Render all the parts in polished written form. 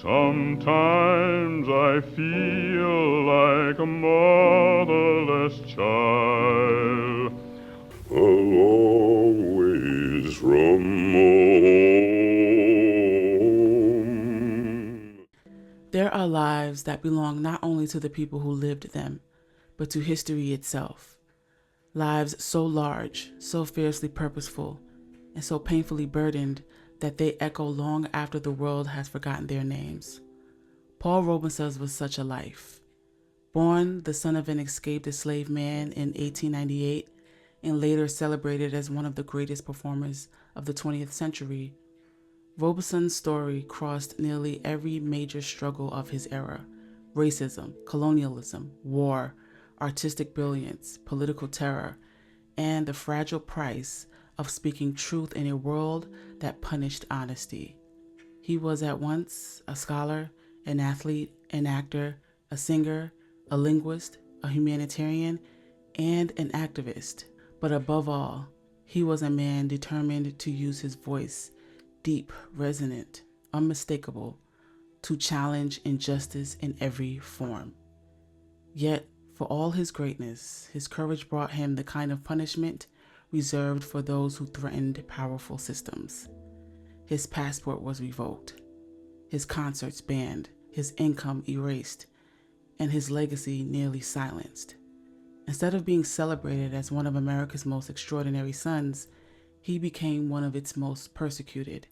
Sometimes I feel like a motherless child, a long ways from home. There are lives that belong not only to the people who lived them, but to history itself. Lives so large, so fiercely purposeful, and so painfully burdened that they echo long after the world has forgotten their names. Paul Robeson was such a life. Born the son of an escaped enslaved man in 1898 and later celebrated as one of the greatest performers of the 20th century, Robeson's story crossed nearly every major struggle of his era: racism, colonialism, war, artistic brilliance, political terror, and the fragile price of speaking truth in a world that punished honesty. He was at once a scholar, an athlete, an actor, a singer, a linguist, a humanitarian, and an activist. But above all, he was a man determined to use his voice, deep, resonant, unmistakable, to challenge injustice in every form. Yet, for all his greatness, his courage brought him the kind of punishment reserved for those who threatened powerful systems. His passport was revoked, his concerts banned, his income erased, and his legacy nearly silenced. Instead of being celebrated as one of America's most extraordinary sons, he became one of its most persecuted.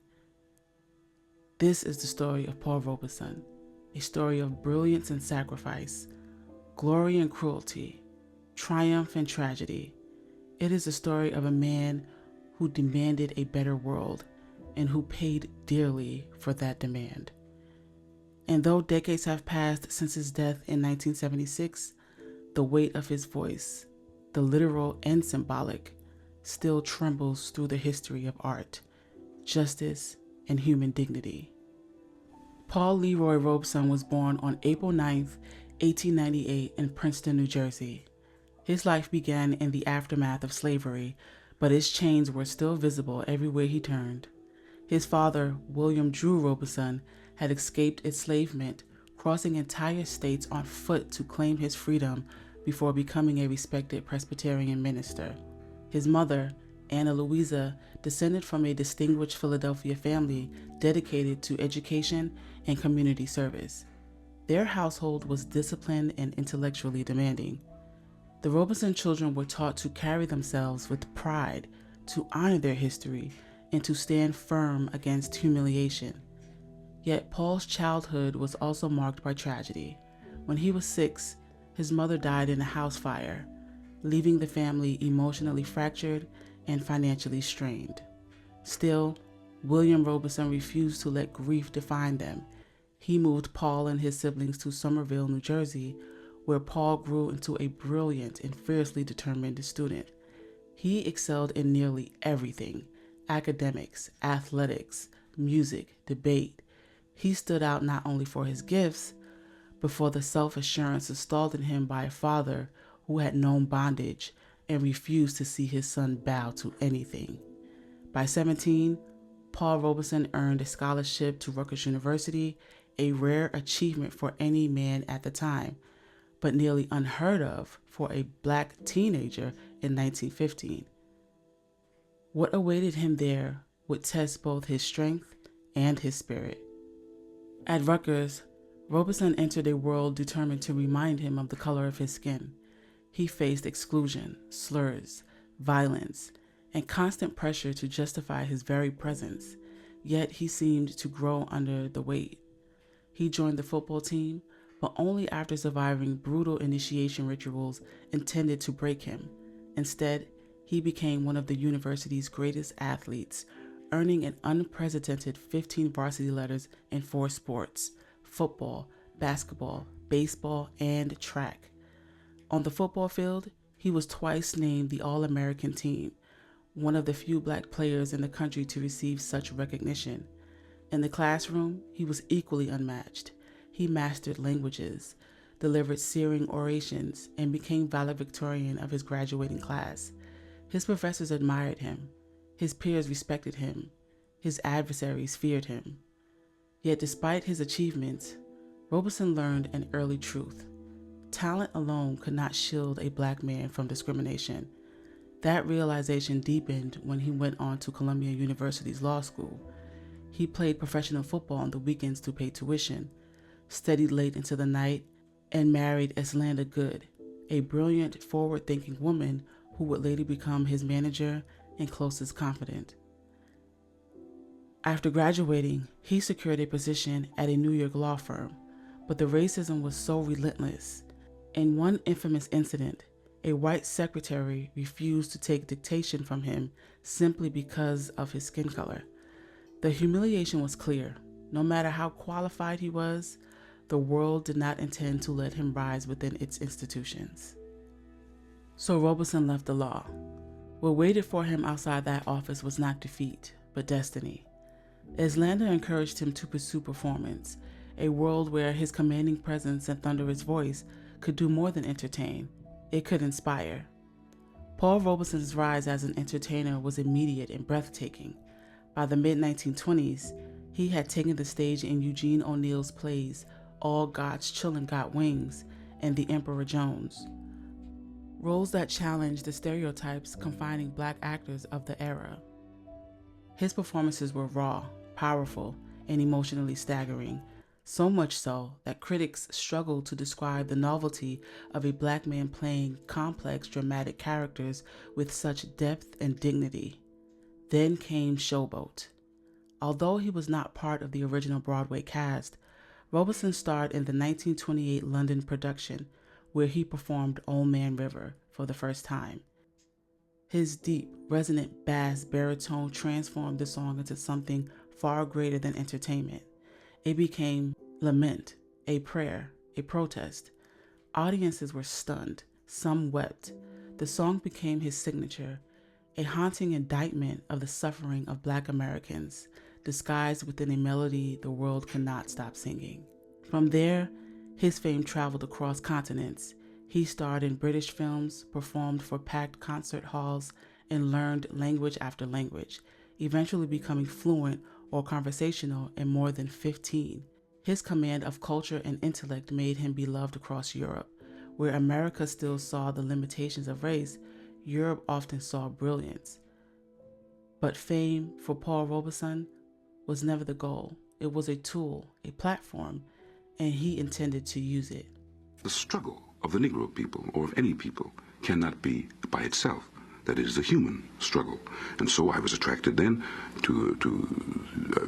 This is the story of Paul Robeson, a story of brilliance and sacrifice, glory and cruelty, triumph and tragedy. It is the story of a man who demanded a better world and who paid dearly for that demand. And though decades have passed since his death in 1976, the weight of his voice, the literal and symbolic, still trembles through the history of art, justice, and human dignity. Paul Leroy Robeson was born on April 9, 1898 in Princeton, New Jersey. His life began in the aftermath of slavery, but its chains were still visible everywhere he turned. His father, William Drew Robeson, had escaped enslavement, crossing entire states on foot to claim his freedom before becoming a respected Presbyterian minister. His mother, Anna Louisa, descended from a distinguished Philadelphia family dedicated to education and community service. Their household was disciplined and intellectually demanding. The Robeson children were taught to carry themselves with pride, to honor their history, and to stand firm against humiliation. Yet Paul's childhood was also marked by tragedy. When he was 6, his mother died in a house fire, leaving the family emotionally fractured and financially strained. Still, William Robeson refused to let grief define them. He moved Paul and his siblings to Somerville, New Jersey, where Paul grew into a brilliant and fiercely determined student. He excelled in nearly everything: academics, athletics, music, debate. He stood out not only for his gifts, but for the self-assurance installed in him by a father who had known bondage and refused to see his son bow to anything. By 17, Paul Robeson earned a scholarship to Rutgers University, a rare achievement for any man at the time, but nearly unheard of for a black teenager in 1915. What awaited him there would test both his strength and his spirit. At Rutgers, Robeson entered a world determined to remind him of the color of his skin. He faced exclusion, slurs, violence, and constant pressure to justify his very presence, yet he seemed to grow under the weight. He joined the football team, but only after surviving brutal initiation rituals intended to break him. Instead, he became one of the university's greatest athletes, earning an unprecedented 15 varsity letters in 4 sports: football, basketball, baseball, and track. On the football field, he was twice named the All-American team, one of the few black players in the country to receive such recognition. In the classroom, he was equally unmatched. He mastered languages, delivered searing orations, and became valedictorian of his graduating class. His professors admired him. His peers respected him. His adversaries feared him. Yet despite his achievements, Robeson learned an early truth. Talent alone could not shield a black man from discrimination. That realization deepened when he went on to Columbia University's law school. He played professional football on the weekends to pay tuition, studied late into the night, and married Eslanda Good, a brilliant, forward-thinking woman who would later become his manager and closest confidant. After graduating, he secured a position at a New York law firm, but the racism was so relentless. In one infamous incident, a white secretary refused to take dictation from him simply because of his skin color. The humiliation was clear. No matter how qualified he was, the world did not intend to let him rise within its institutions. So Robeson left the law. What waited for him outside that office was not defeat, but destiny. Eslanda encouraged him to pursue performance, a world where his commanding presence and thunderous voice could do more than entertain. It could inspire. Paul Robeson's rise as an entertainer was immediate and breathtaking. By the mid-1920s, he had taken the stage in Eugene O'Neill's plays All God's Children Got Wings and The Emperor Jones, roles that challenged the stereotypes confining black actors of the era. His performances were raw, powerful, and emotionally staggering, so much so that critics struggled to describe the novelty of a black man playing complex, dramatic characters with such depth and dignity. Then came Showboat. Although he was not part of the original Broadway cast, Robeson starred in the 1928 London production, where he performed Old Man River for the first time. His deep, resonant bass baritone transformed the song into something far greater than entertainment. It became lament, a prayer, a protest. Audiences were stunned. Some wept. The song became his signature, a haunting indictment of the suffering of Black Americans, disguised within a melody the world could not stop singing. From there, his fame traveled across continents. He starred in British films, performed for packed concert halls, and learned language after language, eventually becoming fluent or conversational in more than 15. His command of culture and intellect made him beloved across Europe. Where America still saw the limitations of race, Europe often saw brilliance. But fame for Paul Robeson was never the goal. It was a tool, a platform, and he intended to use it. The struggle of the Negro people, or of any people, cannot be by itself. That it is a human struggle. And so I was attracted then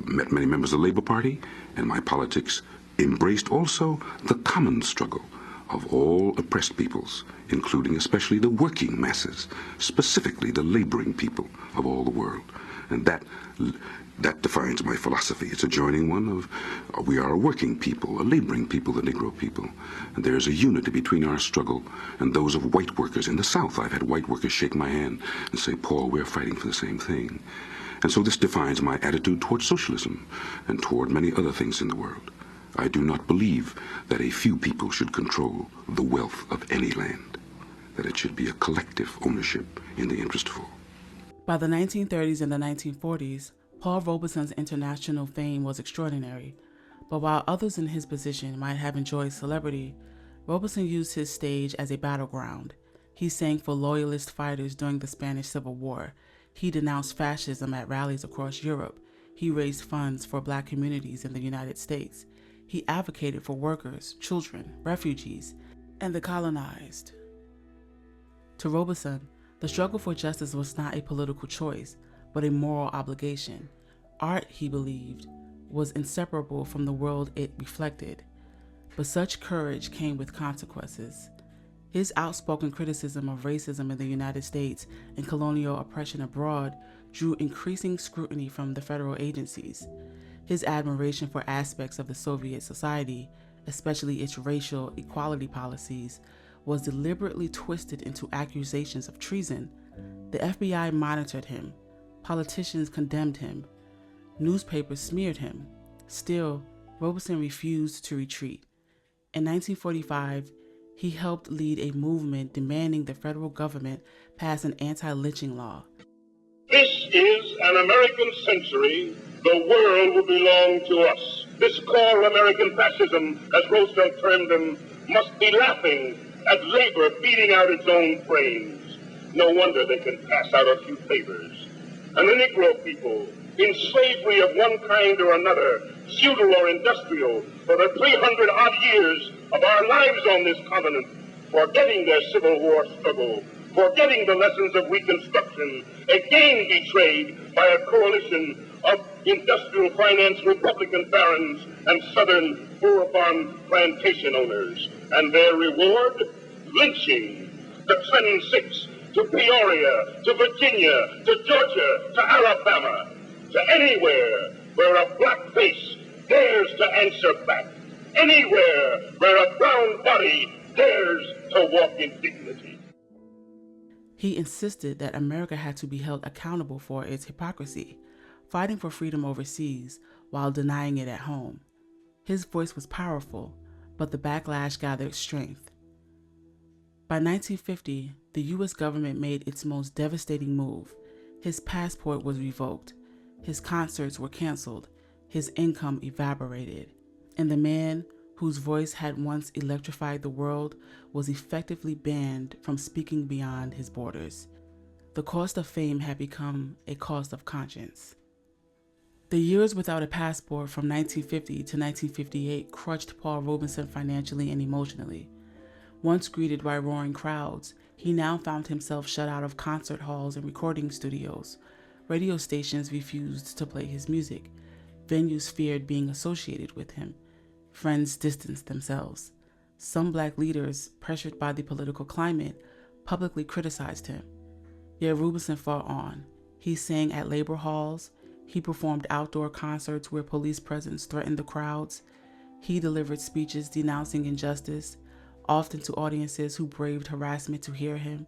met many members of the Labor Party, and my politics embraced also the common struggle of all oppressed peoples, including especially the working masses, specifically the laboring people of all the world. And that defines my philosophy. It's a joining one of we are a working people, a laboring people, the Negro people. And there is a unity between our struggle and those of white workers in the South. I've had white workers shake my hand and say, Paul, we're fighting for the same thing. And so this defines my attitude toward socialism and toward many other things in the world. I do not believe that a few people should control the wealth of any land, that it should be a collective ownership in the interest of all. By the 1930s and the 1940s, Paul Robeson's international fame was extraordinary, but while others in his position might have enjoyed celebrity, Robeson used his stage as a battleground. He sang for loyalist fighters during the Spanish Civil War. He denounced fascism at rallies across Europe. He raised funds for Black communities in the United States. He advocated for workers, children, refugees, and the colonized. To Robeson, the struggle for justice was not a political choice, but a moral obligation. Art, he believed, was inseparable from the world it reflected. But such courage came with consequences. His outspoken criticism of racism in the United States and colonial oppression abroad drew increasing scrutiny from the federal agencies. His admiration for aspects of the Soviet society, especially its racial equality policies, was deliberately twisted into accusations of treason. The FBI monitored him. Politicians condemned him. Newspapers smeared him. Still, Robeson refused to retreat. In 1945, he helped lead a movement demanding the federal government pass an anti-lynching law. This is an American century. The world will belong to us. This core American fascism, as Roosevelt termed them, must be laughing at labor beating out its own brains. No wonder they can pass out a few favors. And the Negro people, in slavery of one kind or another, feudal or industrial, for the 300-odd years of our lives on this continent, forgetting their Civil War struggle, forgetting the lessons of Reconstruction, again betrayed by a coalition of industrial finance Republican barons and Southern Bourbon plantation owners. And their reward? Lynching. The Trend 6 to Peoria, to Virginia, to Georgia, to Alabama, to anywhere where a black face dares to answer back. Anywhere where a brown body dares to walk in dignity. He insisted that America had to be held accountable for its hypocrisy, fighting for freedom overseas while denying it at home. His voice was powerful, but the backlash gathered strength. By 1950, the U.S. government made its most devastating move. His passport was revoked, his concerts were canceled, his income evaporated, and the man whose voice had once electrified the world was effectively banned from speaking beyond his borders. The cost of fame had become a cost of conscience. The years without a passport from 1950 to 1958 crushed Paul Robeson financially and emotionally. Once greeted by roaring crowds, he now found himself shut out of concert halls and recording studios. Radio stations refused to play his music. Venues feared being associated with him. Friends distanced themselves. Some black leaders, pressured by the political climate, publicly criticized him. Yet Robeson fought on. He sang at labor halls. He performed outdoor concerts where police presence threatened the crowds. He delivered speeches denouncing injustice, often to audiences who braved harassment to hear him.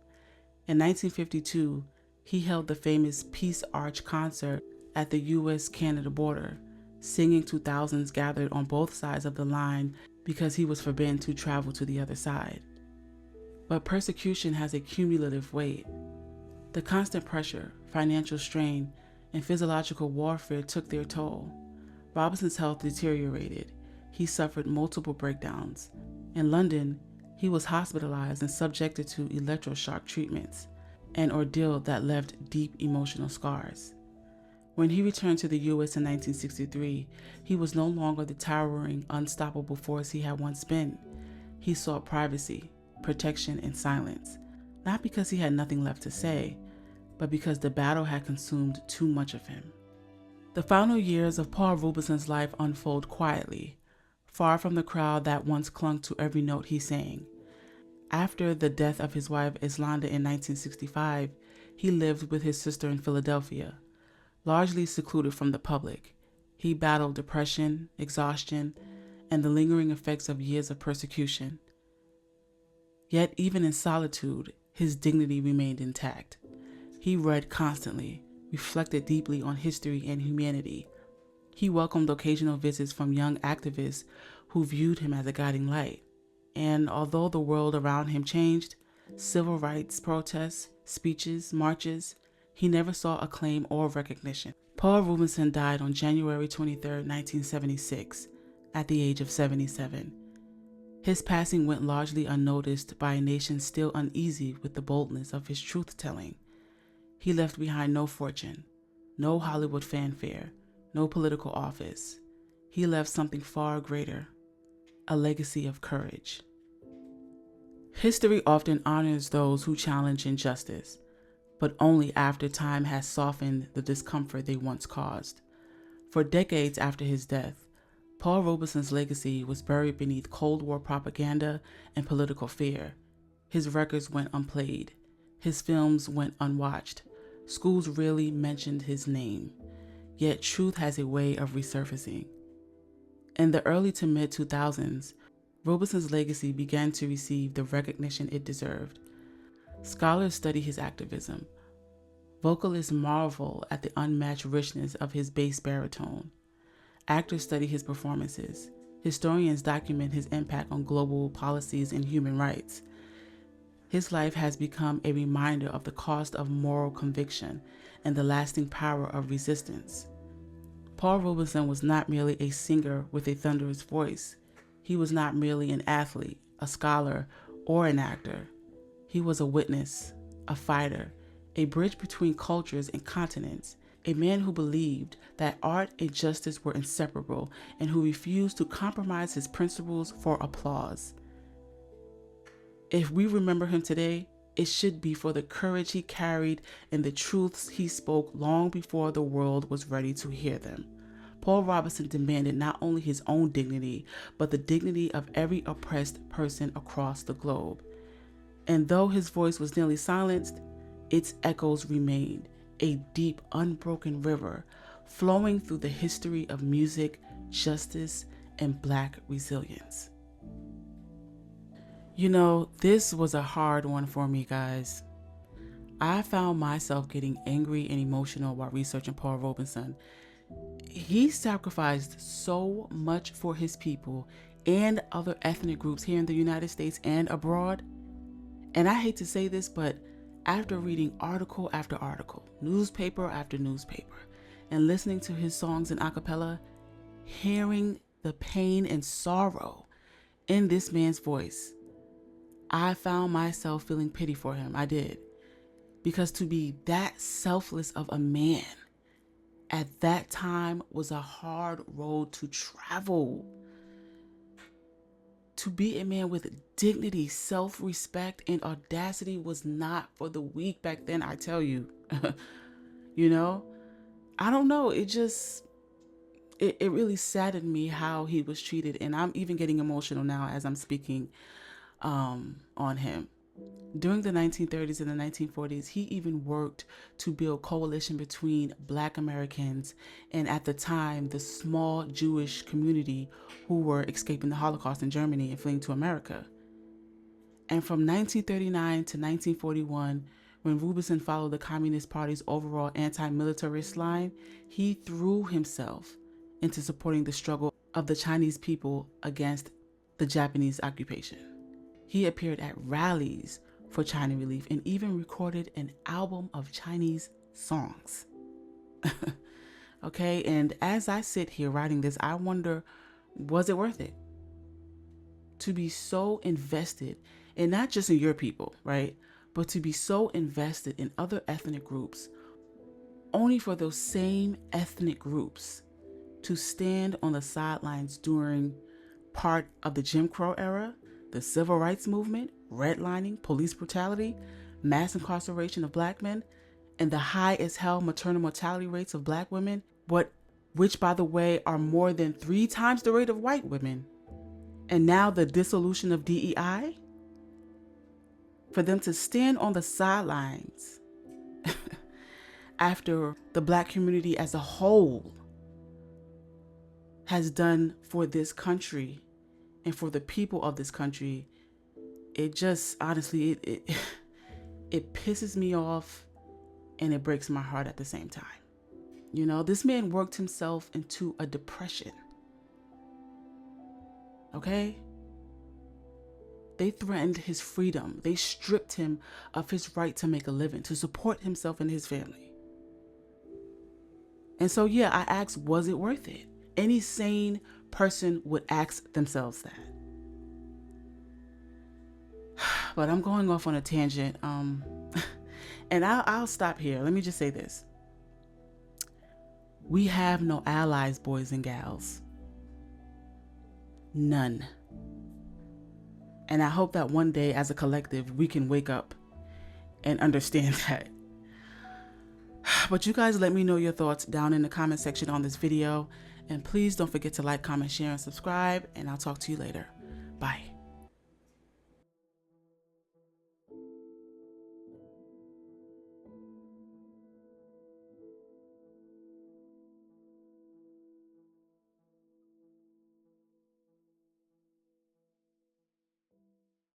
In 1952, he held the famous Peace Arch concert at the U.S.-Canada border, singing to thousands gathered on both sides of the line because he was forbidden to travel to the other side. But persecution has a cumulative weight. The constant pressure, financial strain, and physiological warfare took their toll. Robeson's health deteriorated. He suffered multiple breakdowns. In London, he was hospitalized and subjected to electroshock treatments, an ordeal that left deep emotional scars. When he returned to the U.S. in 1963, he was no longer the towering, unstoppable force he had once been. He sought privacy, protection, and silence, not because he had nothing left to say, but because the battle had consumed too much of him. The final years of Paul Robeson's life unfold quietly, far from the crowd that once clung to every note he sang. After the death of his wife Islanda in 1965, he lived with his sister in Philadelphia. Largely secluded from the public, he battled depression, exhaustion, and the lingering effects of years of persecution. Yet even in solitude, his dignity remained intact. He read constantly, reflected deeply on history and humanity. He welcomed occasional visits from young activists who viewed him as a guiding light. And although the world around him changed, civil rights protests, speeches, marches, he never saw acclaim or recognition. Paul Robeson died on January 23, 1976, at the age of 77. His passing went largely unnoticed by a nation still uneasy with the boldness of his truth-telling. He left behind no fortune, no Hollywood fanfare, no political office. He left something far greater, a legacy of courage. History often honors those who challenge injustice, but only after time has softened the discomfort they once caused. For decades after his death, Paul Robeson's legacy was buried beneath Cold War propaganda and political fear. His records went unplayed. His films went unwatched. Schools rarely mentioned his name. Yet truth has a way of resurfacing. In the early to mid-2000s, Robeson's legacy began to receive the recognition it deserved. Scholars study his activism. Vocalists marvel at the unmatched richness of his bass baritone. Actors study his performances. Historians document his impact on global policies and human rights. His life has become a reminder of the cost of moral conviction and the lasting power of resistance. Paul Robeson was not merely a singer with a thunderous voice. He was not merely an athlete, a scholar, or an actor. He was a witness, a fighter, a bridge between cultures and continents, a man who believed that art and justice were inseparable and who refused to compromise his principles for applause. If we remember him today, it should be for the courage he carried and the truths he spoke long before the world was ready to hear them. Paul Robeson demanded not only his own dignity, but the dignity of every oppressed person across the globe. And though his voice was nearly silenced, its echoes remained, a deep, unbroken river flowing through the history of music, justice, and Black resilience. You know, this was a hard one for me, guys. I found myself getting angry and emotional while researching Paul Robeson. He sacrificed so much for his people and other ethnic groups here in the United States and abroad. And I hate to say this, but after reading article after article, newspaper after newspaper, and listening to his songs in a cappella, hearing the pain and sorrow in this man's voice, I found myself feeling pity for him. I did. Because to be that selfless of a man at that time was a hard road to travel. To be a man with dignity, self-respect, and audacity was not for the weak back then, I tell you. You know? I don't know. It really saddened me how he was treated. And I'm even getting emotional now as I'm speaking on him. During the 1930s and the 1940s, he even worked to build coalition between Black Americans and, at the time, the small Jewish community who were escaping the Holocaust in Germany and fleeing to America. And from 1939 to 1941, when Robeson followed the Communist Party's overall anti-militarist line, he threw himself into supporting the struggle of the Chinese people against the Japanese occupation. He appeared at rallies for China Relief and even recorded an album of Chinese songs. Okay, and as I sit here writing this, I wonder, was it worth it? To be so invested, and not just in your people, right? But to be so invested in other ethnic groups, only for those same ethnic groups to stand on the sidelines during part of the Jim Crow era, the Civil Rights Movement, redlining, police brutality, mass incarceration of Black men, and the high as hell maternal mortality rates of Black women, which, by the way, are more than 3 times the rate of white women. And now the dissolution of DEI. For them to stand on the sidelines after the Black community as a whole has done for this country and for the people of this country, it just, honestly, it pisses me off and it breaks my heart at the same time. You know, this man worked himself into a depression. Okay? They threatened his freedom. They stripped him of his right to make a living, to support himself and his family. And so, yeah, I asked, was it worth it? Any sane person would ask themselves that. But I'm going off on a tangent. And I'll stop here. Let me just say this. We have no allies, boys and gals. None. And I hope that one day as a collective, we can wake up and understand that. But you guys let me know your thoughts down in the comment section on this video. And please don't forget to like, comment, share, and subscribe. And I'll talk to you later. Bye.